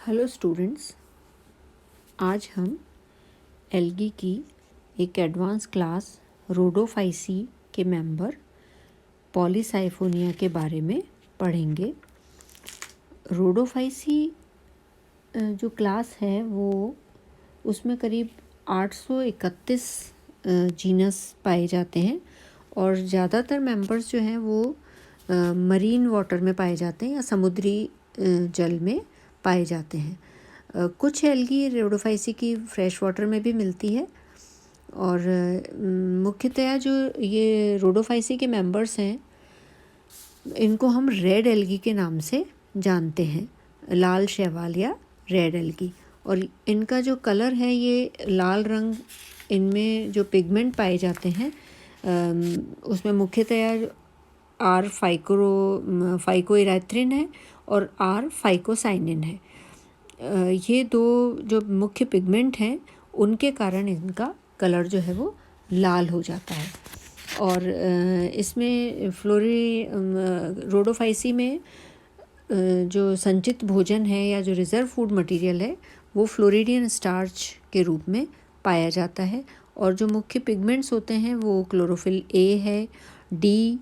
Hello students, आज हम algae की एक एडवांस क्लास रोडोफाइसी के मेंबर पॉलीसाइफोनिया के बारे में पढ़ेंगे। रोडोफाइसी जो क्लास है वो उसमें करीब 831 जीनस पाए जाते हैं और ज़्यादातर मेंबर्स जो हैं वो मरीन वाटर में पाए जाते हैं या समुद्री जल में पाए जाते हैं। कुछ एल्गी रोडोफाइसी की फ्रेश वाटर में भी मिलती है और मुख्यतया जो ये रोडोफाइसी के मेंबर्स हैं इनको हम रेड एल्गी के नाम से जानते हैं, लाल शैवाल या रेड एल्गी। और इनका जो कलर है ये लाल रंग, इनमें जो पिगमेंट पाए जाते हैं उसमें मुख्यतया आर फाइकोइरेथ्रिन है और आर फाइकोसाइनिन है। ये दो जो मुख्य पिगमेंट हैं उनके कारण इनका कलर जो है वो लाल हो जाता है। और इसमें रोडोफाइसी में जो संचित भोजन है या जो रिज़र्व फूड मटेरियल है वो फ्लोरिडियन स्टार्च के रूप में पाया जाता है। और जो मुख्य पिगमेंट्स होते हैं वो क्लोरोफिल ए है, डी,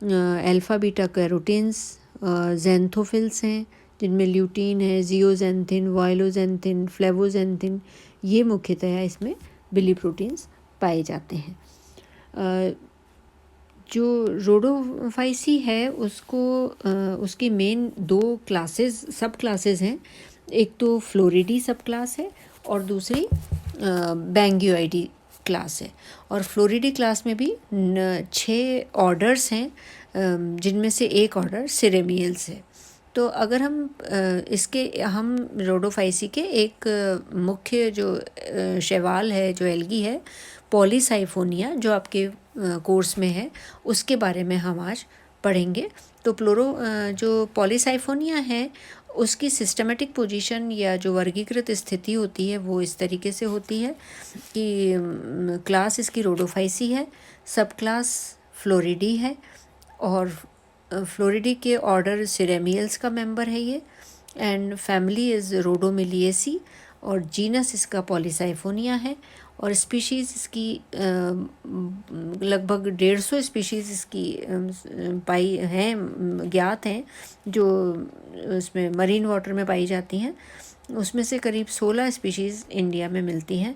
अल्फ़ा बीटा कैरोटीन्स, ज़ैंथोफिल्स हैं जिनमें ल्यूटीन है, जियोजेंथिन, वायलोजेंथिन, फ्लेवोजेंथिन, ये मुख्यतया इसमें बिली प्रोटीन्स पाए जाते हैं। जो रोडोफाइसी है उसको उसकी मेन दो सब क्लासेस हैं। एक तो फ्लोरिडी सब क्लास है और दूसरी बैंगियोइडी क्लास है। और फ्लोरिडी क्लास में भी 6 ऑर्डर्स हैं जिनमें से एक ऑर्डर सिरेमियल्स है। तो अगर हम रोडोफाइसी के एक मुख्य जो शैवाल है, जो एल्गी है पॉलीसाइफोनिया, जो आपके कोर्स में है, उसके बारे में हम आज पढ़ेंगे। तो जो पॉलीसाइफोनिया है उसकी सिस्टमेटिक पोजीशन या जो वर्गीकृत स्थिति होती है वो इस तरीके से होती है कि क्लास इसकी रोडोफाइसी है, सब क्लास फ्लोरिडी है और फ्लोरिडी के ऑर्डर सिरेमियल्स का मेंबर है ये, एंड फैमिली इज़ रोडोमिलिएसी और जीनस इसका पॉलीसाइफोनिया है। और स्पीशीज़ इसकी लगभग 150 स्पीशीज़ इसकी पाई हैं, ज्ञात हैं, जो उसमें मरीन वाटर में पाई जाती हैं। उसमें से करीब 16 स्पीशीज़ इंडिया में मिलती हैं।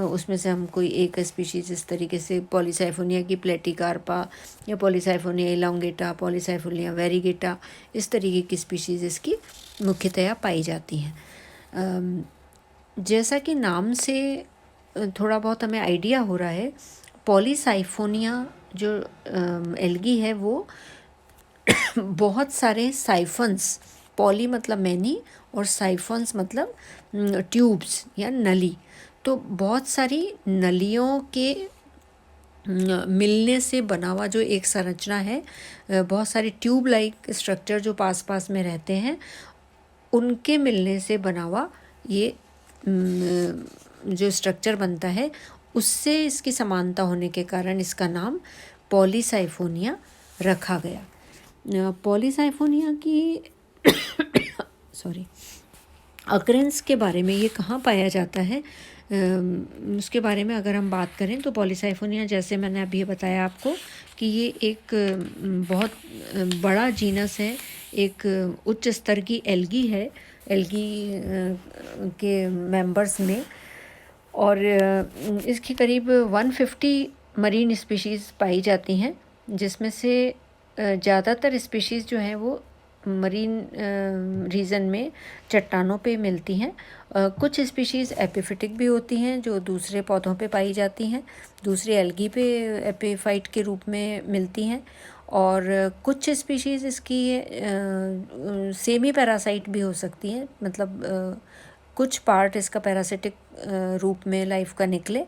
उसमें से हम कोई एक स्पीशीज़ इस तरीके से पॉलीसाइफोनिया की प्लेटिकार्पा या पॉलीसाइफोनिया इलोंगेटा, पॉलीसाइफोनिया वेरीगेटा, इस तरीके की स्पीशीज़ इसकी मुख्यतया पाई जाती हैं। जैसा कि नाम से थोड़ा बहुत हमें आइडिया हो रहा है, पॉलीसाइफोनिया जो एल्गी है वो बहुत सारे साइफन्स, पॉली मतलब मैनी और साइफन्स मतलब ट्यूब्स या नली, तो बहुत सारी नलियों के मिलने से बना हुआ जो एक संरचना है, बहुत सारी ट्यूब लाइक स्ट्रक्चर जो पास पास में रहते हैं उनके मिलने से बना हुआ ये जो स्ट्रक्चर बनता है, उससे इसकी समानता होने के कारण इसका नाम पॉलीसाइफोनिया रखा गया। पॉलीसाइफोनिया की अकरेंस के बारे में, ये कहाँ पाया जाता है उसके बारे में अगर हम बात करें तो पॉलीसाइफोनिया, जैसे मैंने अभी बताया आपको कि ये एक बहुत बड़ा जीनस है, एक उच्च स्तर की एल्गी है, एल्गी के मेंबर्स में। और इसकी करीब 150 मरीन स्पीशीज़ पाई जाती हैं, जिसमें से ज़्यादातर स्पीशीज़ जो हैं वो मरीन रीजन में चट्टानों पे मिलती हैं। कुछ स्पीशीज़ एपिफिटिक भी होती हैं जो दूसरे पौधों पे पाई जाती हैं, दूसरे एल्गी पे एपिफाइट के रूप में मिलती हैं। और कुछ स्पीशीज़ इसकी सेमी पैरासाइट भी हो सकती हैं, मतलब कुछ पार्ट इसका पैरासिटिक रूप में लाइफ का निकले।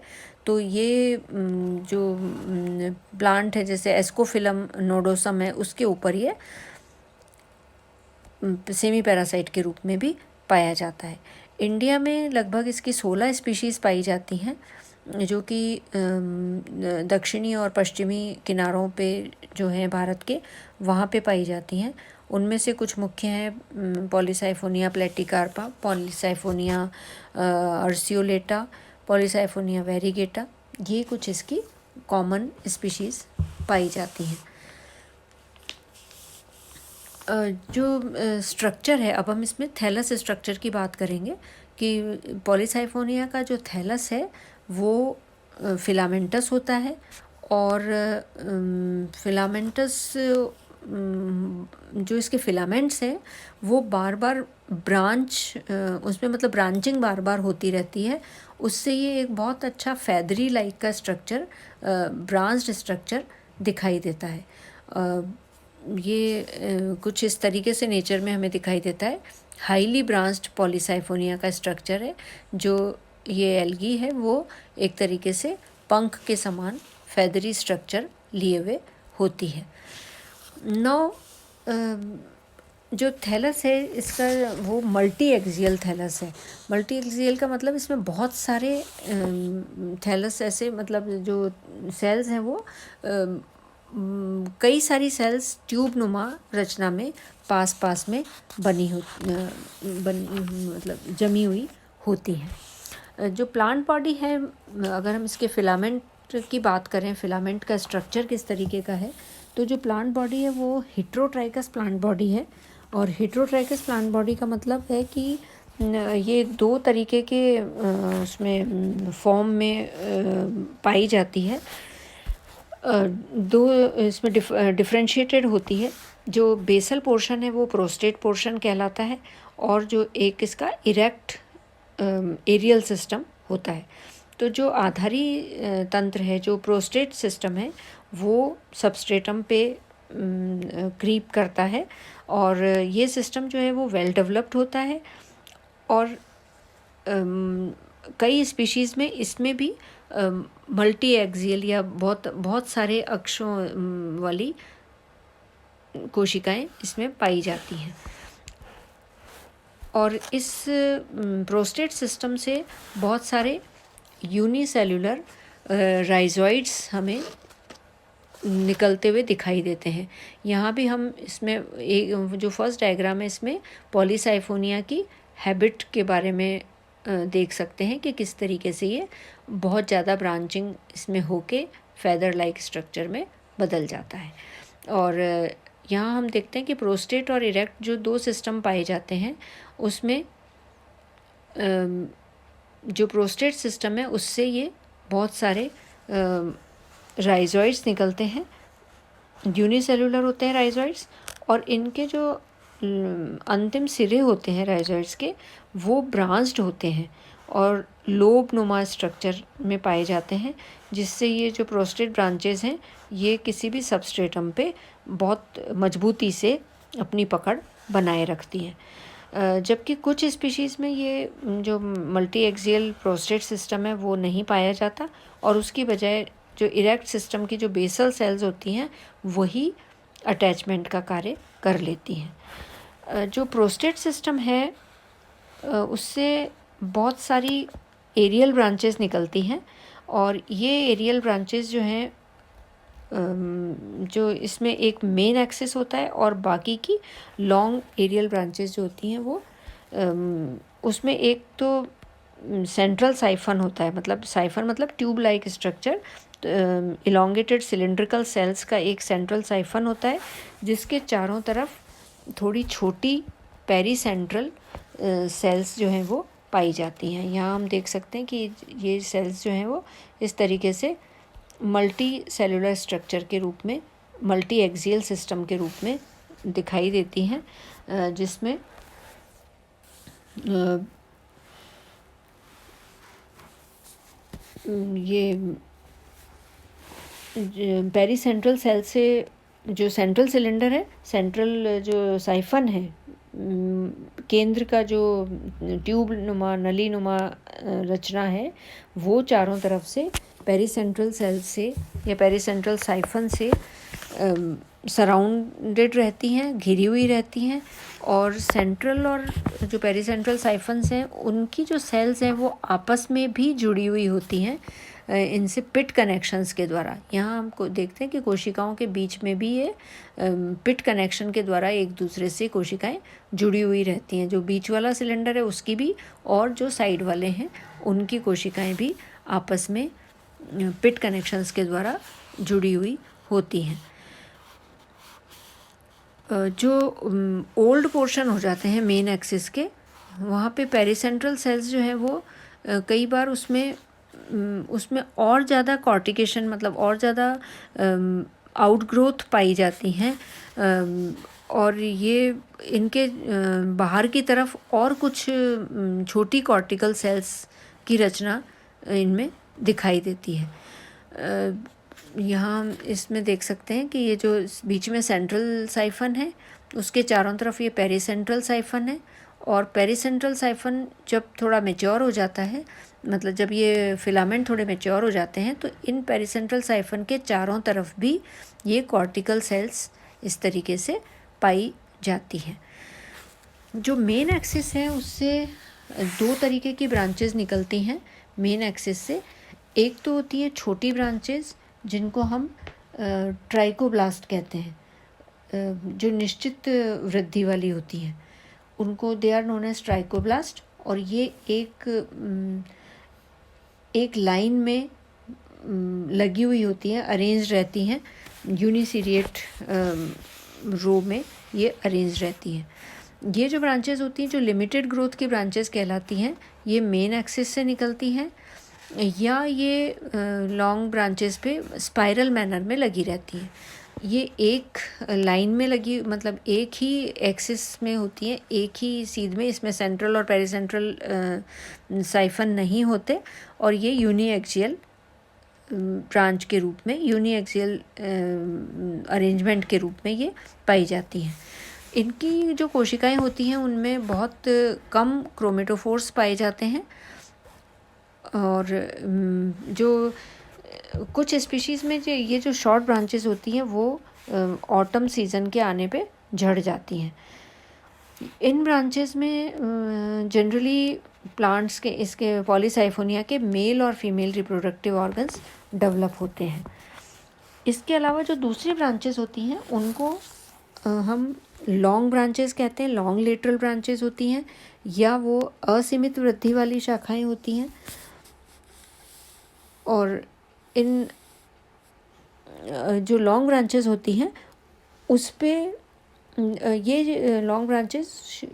तो ये जो प्लांट है जैसे एस्कोफिलम नोडोसम है, उसके ऊपर ये सेमी पैरासाइट के रूप में भी पाया जाता है। इंडिया में लगभग इसकी 16 स्पीशीज़ पाई जाती हैं, जो कि दक्षिणी और पश्चिमी किनारों पे जो हैं भारत के, वहाँ पे पाई जाती हैं। उनमें से कुछ मुख्य हैं पॉलीसाइफोनिया प्लेटिकार्पा, पॉलीसाइफोनिया अर्सियोलेटा, पॉलीसाइफोनिया वेरिगेटा। ये कुछ इसकी कॉमन स्पीशीज़ पाई जाती हैं। जो स्ट्रक्चर है, अब हम इसमें थैलस स्ट्रक्चर की बात करेंगे कि पॉलीसाइफोनिया का जो थैलस है वो फिलामेंटस होता है और फिलामेंटस जो इसके फिलामेंट्स हैं वो बार बार ब्रांच उसमें मतलब ब्रांचिंग बार बार होती रहती है। उससे ये एक बहुत अच्छा फैदरी लाइक का स्ट्रक्चर, ब्रांच्ड स्ट्रक्चर दिखाई देता है। ये कुछ इस तरीके से नेचर में हमें दिखाई देता है। हाईली ब्रांच्ड पॉलीसाइफोनिया का स्ट्रक्चर है। जो ये एल्गी है वो एक तरीके से पंख के समान फैदरी स्ट्रक्चर लिए हुए होती है। नौ जो थैलस है इसका वो मल्टी एक्सियल थैलस है। मल्टी एक्सियल का मतलब इसमें बहुत सारे थैलस ऐसे मतलब जो सेल्स हैं वो कई सारी सेल्स ट्यूब नुमा रचना में पास में मतलब जमी हुई होती हैं। जो प्लांट बॉडी है, अगर हम इसके फिलामेंट की बात करें, फिलामेंट का स्ट्रक्चर किस तरीके का है, तो जो प्लांट बॉडी है वो हेट्रोट्राइकस प्लांट बॉडी है। और हेट्रोट्राइकस प्लांट बॉडी का मतलब है कि ये दो तरीके के उसमें फॉर्म में पाई जाती है। दो इसमें डिफरेंशिएटेड होती है। जो बेसल पोर्शन है वो प्रोस्टेट पोर्शन कहलाता है और जो एक इसका इरेक्ट एरियल सिस्टम होता है। तो जो आधारी तंत्र है, जो प्रोस्टेट सिस्टम है, वो सबस्ट्रेटम पे क्रीप करता है और ये सिस्टम जो है वो वेल डेवलप्ड होता है। और कई स्पीशीज़ में इसमें भी मल्टी एक्सियल या बहुत सारे अक्षों वाली कोशिकाएं इसमें पाई जाती हैं। और इस प्रोस्टेट सिस्टम से बहुत सारे यूनिसेल्युलर राइजोइड्स हमें निकलते हुए दिखाई देते हैं। यहाँ भी हम इसमें एक जो फर्स्ट डायग्राम है इसमें पॉलीसाइफोनिया की हैबिट के बारे में देख सकते हैं कि किस तरीके से ये बहुत ज़्यादा ब्रांचिंग इसमें होके फेदर लाइक स्ट्रक्चर में बदल जाता है। और यहाँ हम देखते हैं कि प्रोस्टेट और इरेक्ट जो दो सिस्टम पाए जाते हैं उसमें जो प्रोस्टेट सिस्टम है उससे ये बहुत सारे राइजोइड्स निकलते हैं, यूनिसेलुलर होते हैं राइजोइड्स। और इनके जो अंतिम सिरे होते हैं राइजोइड्स के वो ब्रांच्ड होते हैं और लोब नुमा स्ट्रक्चर में पाए जाते हैं, जिससे ये जो प्रोस्टेट ब्रांचेस हैं ये किसी भी सबस्ट्रेटम पे बहुत मजबूती से अपनी पकड़ बनाए रखती हैं। जबकि कुछ स्पीशीज़ में ये जो मल्टी एक्सियल प्रोस्टेट सिस्टम है वो नहीं पाया जाता और उसकी बजाय जो इरेक्ट सिस्टम की जो बेसल सेल्स होती हैं वही अटैचमेंट का कार्य कर लेती हैं। जो प्रोस्टेट सिस्टम है उससे बहुत सारी एरियल ब्रांचेस निकलती हैं और ये एरियल ब्रांचेस जो हैं जो इसमें एक मेन एक्सिस होता है और बाकी की लॉन्ग एरियल ब्रांचेस जो होती हैं वो उसमें एक तो सेंट्रल साइफन होता है, मतलब साइफन मतलब tube like structure, elongated cylindrical cells का एक सेंट्रल साइफन होता है जिसके चारों तरफ थोड़ी छोटी पेरीसेंट्रल सेल्स जो हैं वो पाई जाती हैं। यहाँ हम देख सकते हैं कि ये सेल्स जो हैं वो इस तरीके से मल्टी सेलुलर स्ट्रक्चर के रूप में, मल्टी एक्सियल सिस्टम के रूप में दिखाई देती हैं, जिसमें ये पेरीसेंट्रल सेल से जो सेंट्रल सिलेंडर है, सेंट्रल जो साइफन है, केंद्र का जो ट्यूब नुमा नली नुमा रचना है वो चारों तरफ से पेरीसेंट्रल सेल से या पेरीसेंट्रल साइफन से सराउंडेड रहती हैं, घिरी हुई रहती हैं। और सेंट्रल और जो पेरीसेंट्रल साइफन्स हैं उनकी जो सेल्स हैं वो आपस में भी जुड़ी हुई होती हैं, इनसे पिट कनेक्शंस के द्वारा, यहाँ हम देखते हैं कि कोशिकाओं के बीच में भी ये पिट कनेक्शन के द्वारा एक दूसरे से कोशिकाएं जुड़ी हुई रहती हैं। जो बीच वाला सिलेंडर है उसकी भी, और जो साइड वाले हैं उनकी कोशिकाएं भी आपस में पिट कनेक्शंस के द्वारा जुड़ी हुई होती हैं। जो ओल्ड पोर्शन हो जाते हैं मेन एक्सिस के, वहाँ पे पेरिसेंट्रल सेल्स जो है वो कई बार उसमें और ज़्यादा कॉर्टिकेशन, मतलब और ज़्यादा आउटग्रोथ पाई जाती हैं, और ये इनके बाहर की तरफ और कुछ छोटी कॉर्टिकल सेल्स की रचना इनमें दिखाई देती है। यहाँ इसमें देख सकते हैं कि ये जो बीच में सेंट्रल साइफन है उसके चारों तरफ ये पेरिसेंट्रल साइफन है, और पेरिसेंट्रल साइफन जब थोड़ा मैच्योर हो जाता है, मतलब जब ये फिलामेंट थोड़े मैच्योर हो जाते हैं, तो इन पेरिसेंट्रल साइफन के चारों तरफ भी ये कॉर्टिकल सेल्स इस तरीके से पाई जाती हैं। जो मेन एक्सिस है उससे दो तरीके की ब्रांचेस निकलती हैं मेन एक्सिस से। एक तो होती है छोटी ब्रांचेस जिनको हम ट्राइकोब्लास्ट कहते हैं, जो निश्चित वृद्धि वाली होती हैं, उनको they are known as trichoblast, और ये एक लाइन में लगी हुई होती हैं, अरेंज रहती हैं, यूनिसीरिएट रो में ये अरेंज रहती हैं। ये जो ब्रांचेस होती हैं, जो लिमिटेड ग्रोथ की ब्रांचेस कहलाती हैं, ये मेन एक्सिस से निकलती हैं, या ये लॉन्ग ब्रांचेस पे स्पाइरल मैनर में लगी रहती हैं। ये एक लाइन में लगी, मतलब एक ही एक्सिस में होती हैं, एक ही सीध में, इसमें सेंट्रल और पेरिसेंट्रल साइफन नहीं होते, और ये यूनिएक्सियल ब्रांच के रूप में, यूनिएक्सियल अरेंजमेंट के रूप में ये पाई जाती हैं। इनकी जो कोशिकाएं होती हैं उनमें बहुत कम क्रोमेटोफोर्स पाए जाते हैं, और जो कुछ स्पीशीज़ में ये जो शॉर्ट ब्रांचेस होती हैं वो ऑटम सीज़न के आने पे झड़ जाती हैं। इन ब्रांचेस में जनरली प्लांट्स के, इसके पॉलीसाइफोनिया के मेल और फीमेल रिप्रोडक्टिव ऑर्गन्स डेवलप होते हैं। इसके अलावा जो दूसरी ब्रांचेस होती हैं उनको हम लॉन्ग ब्रांचेस कहते हैं, लॉन्ग लेटरल ब्रांचेस होती हैं, या वो असीमित वृद्धि वाली शाखाएं होती हैं। और इन जो लॉन्ग ब्रांचेस होती हैं उस पे ये लॉन्ग ब्रांचेस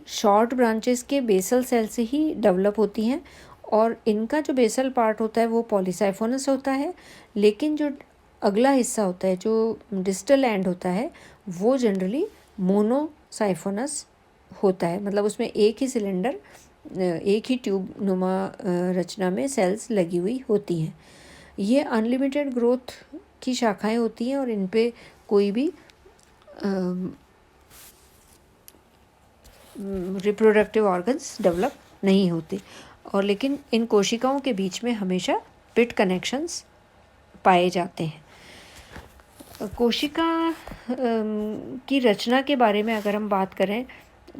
शॉर्ट ब्रांचेस के बेसल सेल से ही डेवलप होती हैं, और इनका जो बेसल पार्ट होता है वो पॉलीसाइफोनस होता है, लेकिन जो अगला हिस्सा होता है, जो डिस्टल एंड होता है, वो जनरली मोनोसाइफोनस होता है। मतलब उसमें एक ही सिलेंडर, एक ही ट्यूब नुमा रचना में सेल्स लगी हुई होती हैं। ये अनलिमिटेड ग्रोथ की शाखाएं होती हैं, और इन पे कोई भी रिप्रोडक्टिव ऑर्गन्स डेवलप नहीं होते, और लेकिन इन कोशिकाओं के बीच में हमेशा पिट कनेक्शंस पाए जाते हैं। कोशिका की रचना के बारे में अगर हम बात करें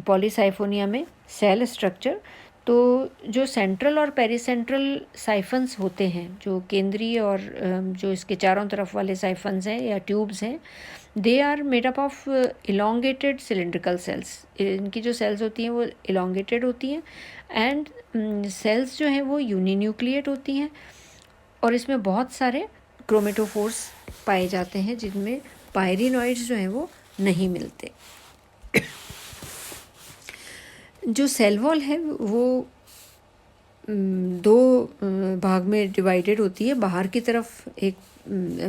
पॉलीसाइफोनिया में सेल स्ट्रक्चर, तो जो सेंट्रल और पेरिसेंट्रल साइफन्स होते हैं, जो केंद्रीय और जो इसके चारों तरफ वाले साइफन्स हैं या ट्यूब्स हैं, they are made up of elongated cylindrical cells. इनकी जो सेल्स होती हैं वो इलोंगेटेड होती हैं, एंड सेल्स जो हैं वो यूनिन्यूक्लिएट होती हैं, और इसमें बहुत सारे क्रोमेटोफोर्स पाए जाते हैं जिनमें पायरिनॉइड्स जो हैं वो नहीं मिलते। जो सेल वॉल है वो दो भाग में डिवाइडेड होती है। बाहर की तरफ एक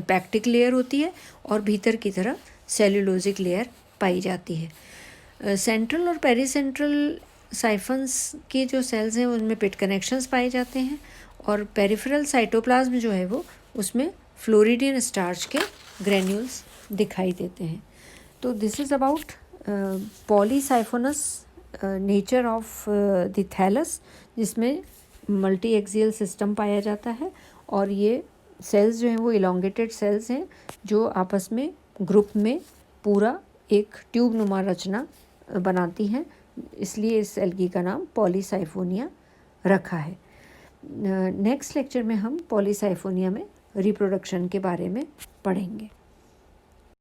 पैक्टिक लेयर होती है, और भीतर की तरफ सेल्यूलोजिक लेयर पाई जाती है। सेंट्रल और पेरिसेंट्रल साइफन्स के जो सेल्स हैं उनमें पिट कनेक्शंस पाए जाते हैं, और पेरिफेरल साइटोप्लाज्म जो है वो उसमें फ्लोरिडियन स्टार्च के ग्रेन्यूल्स दिखाई देते हैं। तो this is about polysiphonous nature of the thallus, जिसमें मल्टी एक्सियल सिस्टम पाया जाता है, और ये सेल्स जो हैं वो इलोंगेटेड सेल्स हैं जो आपस में ग्रुप में पूरा एक ट्यूब नुमा रचना बनाती हैं, इसलिए इस एल्गी का नाम पॉलीसाइफोनिया रखा है। नेक्स्ट लेक्चर में हम पॉलीसाइफोनिया में रिप्रोडक्शन के बारे में पढ़ेंगे।